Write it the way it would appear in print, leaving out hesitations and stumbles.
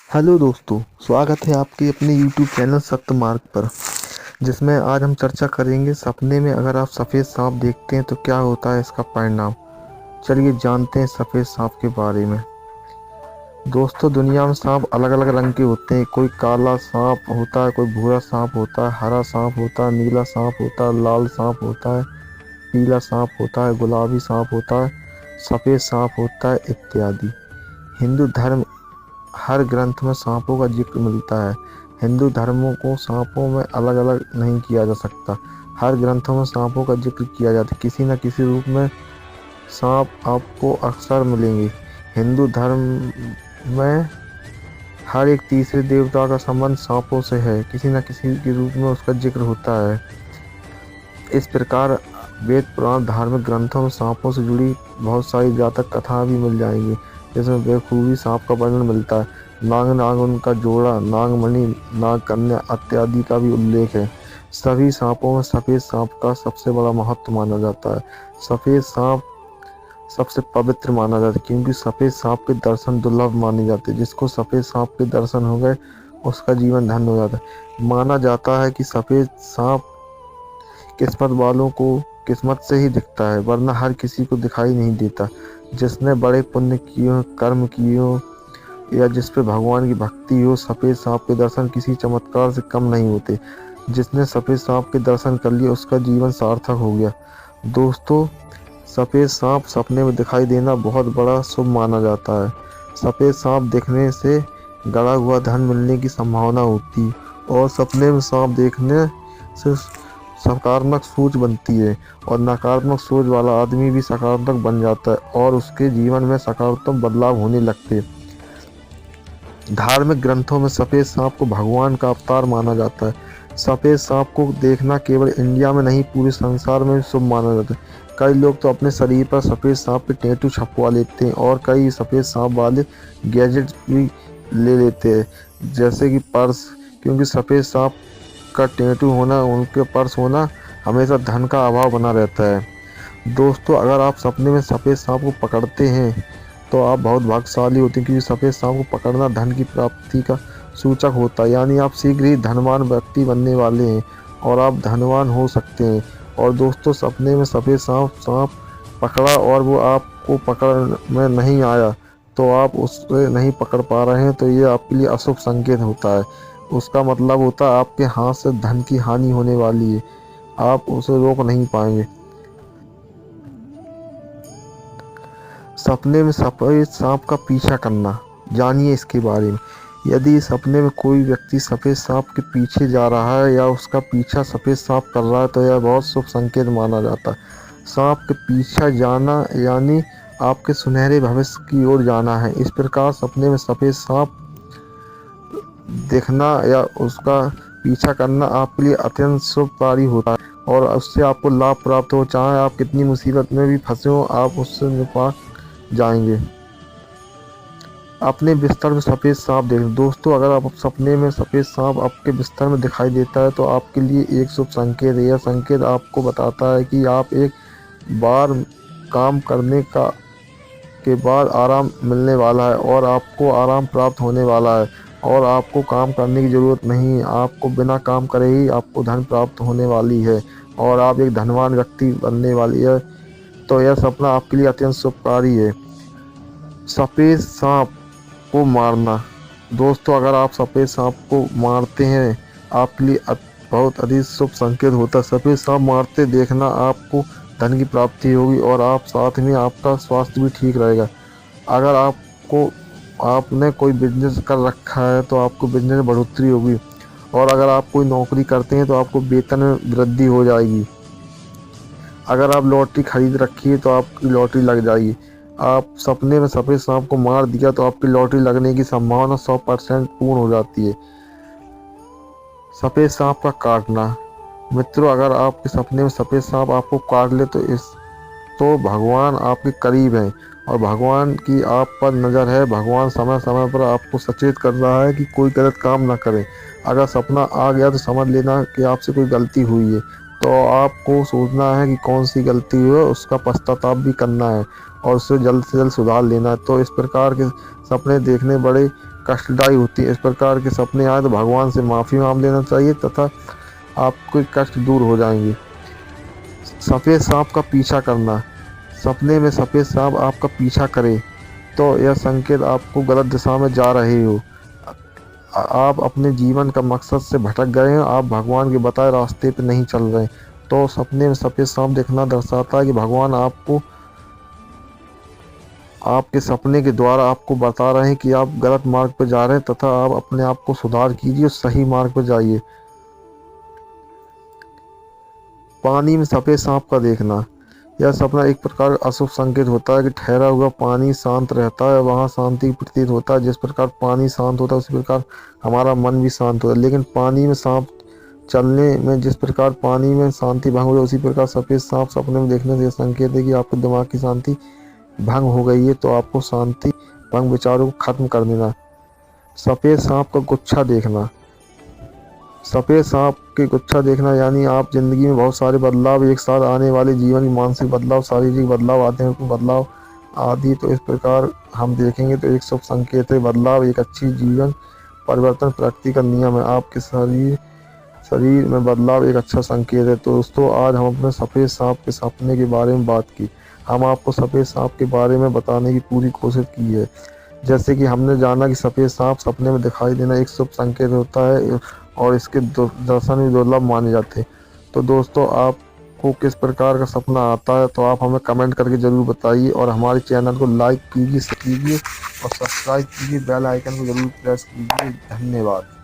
Hello दोस्तों, स्वागत है आपके अपने YouTube चैनल सत्य मार्ग पर। जिसमें आज हम चर्चा करेंगे सपने में अगर आप सफ़ेद सांप देखते हैं तो क्या होता है इसका परिणाम। चलिए जानते हैं सफ़ेद सांप के बारे में। दोस्तों, दुनिया में सांप अलग अलग रंग के होते हैं। कोई काला सांप होता है, कोई भूरा सांप होता है, हरा सांप होता है, नीला सांप होता है, लाल सांप होता है, पीला सांप होता है, गुलाबी सांप होता है, सफ़ेद सांप होता है इत्यादि। हिंदू धर्म हर ग्रंथ में सांपों का जिक्र मिलता है। हिंदू धर्मों को सांपों में अलग अलग नहीं किया जा सकता। हर ग्रंथों में सांपों का जिक्र किया जाता है। किसी न किसी रूप में सांप आपको अक्सर मिलेंगे। हिंदू धर्म में हर एक तीसरे देवता का संबंध सांपों से है। किसी न किसी के रूप में उसका जिक्र होता है। इस प्रकार वेद पुराण धार्मिक ग्रंथों में सांपों से जुड़ी बहुत सारी जातक कथाएं भी मिल जाएंगी, जिसमें बेखूबी सांप का वर्णन मिलता है। नाग नाग उनका जोड़ा, नागमणि, नागकन्या इत्यादि का भी उल्लेख है। सभी सांपों में सफ़ेद सांप का सबसे बड़ा महत्व माना जाता है। सफ़ेद सांप सबसे पवित्र माना जाता है, क्योंकि सफ़ेद सांप के दर्शन दुर्लभ माने जाते हैं। जिसको सफ़ेद सांप के दर्शन हो गए उसका जीवन धन्य हो जाता है। माना जाता है कि सफ़ेद सांप किस्मत वालों को किस्मत से ही दिखता है, वरना हर किसी को दिखाई नहीं देता। जिसने बड़े पुण्य किए हो, कर्म किए हो, या जिस पे भगवान की भक्ति हो, सफ़ेद सांप के दर्शन किसी चमत्कार से कम नहीं होते। जिसने सफ़ेद सांप के दर्शन कर लिए उसका जीवन सार्थक हो गया। दोस्तों, सफ़ेद सांप सपने में दिखाई देना बहुत बड़ा शुभ माना जाता है। सफ़ेद सांप देखने से गड़ा हुआ धन मिलने की संभावना होती है, और सपने में सांप देखने से सकारात्मक सोच बनती है, और नकारात्मक सोच वाला आदमी भी सकारात्मक बन जाता है, और उसके जीवन में सकारात्मक बदलाव होने लगते हैं। धार्मिक ग्रंथों में सफ़ेद सांप को भगवान का अवतार माना जाता है। सफ़ेद सांप को देखना केवल इंडिया में नहीं, पूरे संसार में भी शुभ माना जाता है। कई लोग तो अपने शरीर पर सफ़ेद सांप के टैटू छपवा लेते हैं, और कई सफ़ेद सांप वाले गैजेट्स भी ले लेते हैं, जैसे कि पर्स। क्योंकि सफ़ेद सांप का टैटू होना, उनके पर्स होना हमेशा धन का अभाव बना रहता है। दोस्तों, अगर आप सपने में सफ़ेद सांप को पकड़ते हैं तो आप बहुत भाग्यशाली होते हैं, क्योंकि सफ़ेद सांप को पकड़ना धन की प्राप्ति का सूचक होता है। यानी आप शीघ्र ही धनवान व्यक्ति बनने वाले हैं, और आप धनवान हो सकते हैं। और दोस्तों, सपने में सफ़ेद सांप पकड़ा और वो आपको पकड़ में नहीं आया, तो आप उससे नहीं पकड़ पा रहे हैं, तो ये आपके लिए अशुभ संकेत होता है। उसका मतलब होता है आपके हाथ से धन की हानि होने वाली है, आप उसे रोक नहीं पाएंगे। सपने में सफ़ेद सांप का पीछा करना, जानिए इसके बारे में। यदि सपने में कोई व्यक्ति सफ़ेद सांप के पीछे जा रहा है या उसका पीछा सफ़ेद सांप कर रहा है, तो यह बहुत शुभ संकेत माना जाता है। सांप के पीछा जाना यानी आपके सुनहरे भविष्य की ओर जाना है। इस प्रकार सपने में सफ़ेद सांप देखना या उसका पीछा करना आपके लिए अत्यंत शुभकारी होता है, और उससे आपको लाभ प्राप्त हो। चाहे आप कितनी मुसीबत में भी फंसे हो, आप उससे निपट जाएंगे। अपने बिस्तर में सफ़ेद सांप देखें। दोस्तों, अगर आप सपने में सफ़ेद सांप आपके बिस्तर में दिखाई देता है तो आपके लिए एक शुभ संकेत है। यह संकेत आपको बताता है कि आप एक बार काम करने के बाद आराम मिलने वाला है, और आपको आराम प्राप्त होने वाला है, और आपको काम करने की ज़रूरत नहीं है। आपको बिना काम करे ही आपको धन प्राप्त होने वाली है, और आप एक धनवान व्यक्ति बनने वाली है। तो यह सपना आपके लिए अत्यंत शुभकारी है। सफ़ेद सांप को मारना। दोस्तों, अगर आप सफ़ेद सांप को मारते हैं आपके लिए बहुत अधिक शुभ संकेत होता है। सफ़ेद सांप मारते देखना आपको धन की प्राप्ति होगी, और आप साथ में आपका स्वास्थ्य भी ठीक रहेगा। अगर आपने कोई बिजनेस कर रखा है तो आपको बिजनेस में बढ़ोतरी होगी, और अगर आप कोई नौकरी करते हैं तो आपको वेतन में वृद्धि हो जाएगी। अगर आप लॉटरी खरीद रखी है तो आपकी लॉटरी लग जाएगी। आप सपने में सफ़ेद सांप को मार दिया तो आपकी लॉटरी लगने की संभावना 100% पूर्ण हो जाती है। सफ़ेद सांप का काटना। मित्रों, अगर आपके सपने में सफ़ेद सांप आपको काट ले तो भगवान आपके करीब हैं, और भगवान की आप पर नज़र है। भगवान समय समय पर आपको सचेत कर रहा है कि कोई गलत काम ना करें। अगर सपना आ गया तो समझ लेना कि आपसे कोई गलती हुई है, तो आपको सोचना है कि कौन सी गलती हुई है, उसका पश्चाताप भी करना है, और उसे जल्द से जल्द सुधार लेना है। तो इस प्रकार के सपने देखने बड़े कष्टदायी होती है। इस प्रकार के सपने आए तो भगवान से माफ़ी मांग लेना चाहिए तथा आपके कष्ट दूर हो जाएंगे। सफ़ेद सांप का पीछा करना। सपने में सफ़ेद सांप आपका पीछा करे तो यह संकेत आपको गलत दिशा में जा रहे हो। आप अपने जीवन का मकसद से भटक गए हैं, आप भगवान के बताए रास्ते पर नहीं चल रहे। तो सपने में सफ़ेद सांप देखना दर्शाता है कि भगवान आपको आपके सपने के द्वारा आपको बता रहे हैं कि आप गलत मार्ग पर जा रहे हैं तथा आप अपने आप को सुधार कीजिए, सही मार्ग पर जाइए। पानी में सफ़ेद सांप का देखना। यह सपना एक प्रकार का अशुभ संकेत होता है कि ठहरा हुआ पानी शांत रहता है, वहाँ शांति प्रतीत होता है। जिस प्रकार पानी शांत होता है उसी प्रकार हमारा मन भी शांत होता है। लेकिन पानी में सांप चलने में जिस प्रकार पानी में शांति भंग हो, उसी प्रकार सफ़ेद सांप सपने में देखने से यह संकेत है कि आपके दिमाग की शांति भंग हो गई है। तो आपको शांति भंग विचारों को खत्म कर देना। सफ़ेद सांप का गुच्छा देखना। सफ़ेद सांप के गुच्छा देखना यानी आप जिंदगी में बहुत सारे बदलाव एक साथ आने वाले, जीवन की मानसिक बदलाव, शारीरिक बदलाव, आध्यात्मिक बदलाव आदि। तो इस प्रकार हम देखेंगे तो एक शुभ संकेत है। बदलाव एक अच्छी जीवन परिवर्तन प्रकृति का नियम है। आपके शरीर में बदलाव एक अच्छा संकेत है। तो दोस्तों आज हम अपने सफ़ेद सांप के सपने के बारे में बात की। हम आपको सफ़ेद सांप के बारे में बताने की पूरी कोशिश की है। जैसे कि हमने जाना कि सफ़ेद सांप सपने में दिखाई देना एक शुभ संकेत होता है और इसके दर्शन भी दुर्लभ माने जाते हैं। तो दोस्तों आपको किस प्रकार का सपना आता है तो आप हमें कमेंट करके ज़रूर बताइए और हमारे चैनल को लाइक कीजिए और सब्सक्राइब कीजिए, बेल आइकन को ज़रूर प्रेस कीजिए। धन्यवाद।